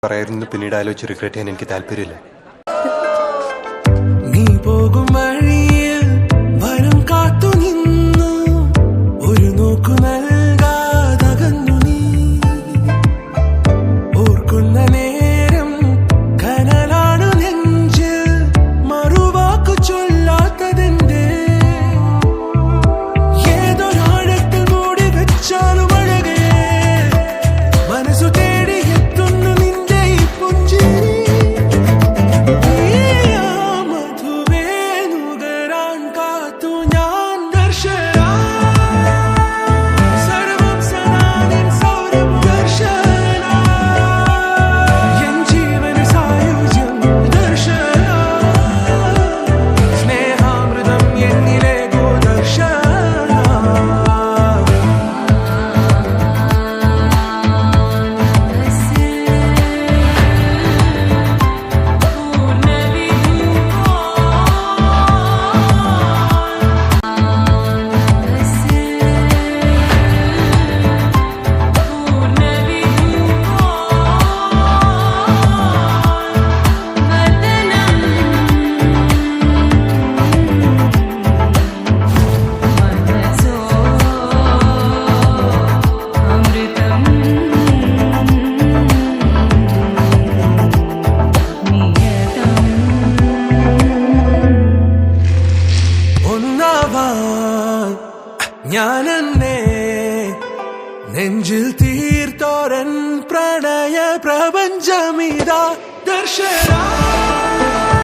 പറയായിരുന്നു. പിന്നീട് ആലോചിച്ച് റിഗ്രറ്റ് ചെയ്യാൻ എനിക്ക് താല്പര്യമില്ല. നീ പോകും വഴിയിൽ വരം കാത്തു നിന്നു, ഒരു നോക്കു നൽകാതകന്നു നീ. ഓർക്കുന്ന നേരം കനലാണു നെഞ്ചിൽ, മറുവാക്കു ചൊല്ലാത്തതെന്റെ. ഏതൊരാഴത്തിൽ മൂടി വെച്ചാലും അഴകേ, മനസ്സു തേടി എത്തുന്നു നിന്റെ ഈ പുഞ്ചിരി. മധുവേ നുകരാൻ കാത്തു ഞാൻ ദർശന, സർവം സദാ നിൻ സൗരം ദർശന. എൻ ജീവന് സായുജ്യം ദർശന, സ്നേഹാമൃതം എന്നിലേകോ ദർശന. ഞാനെന്നെ നെഞ്ചിൽ തീർത്തോരൻ പ്രണയ പ്രപഞ്ചമിതാ ദർശന.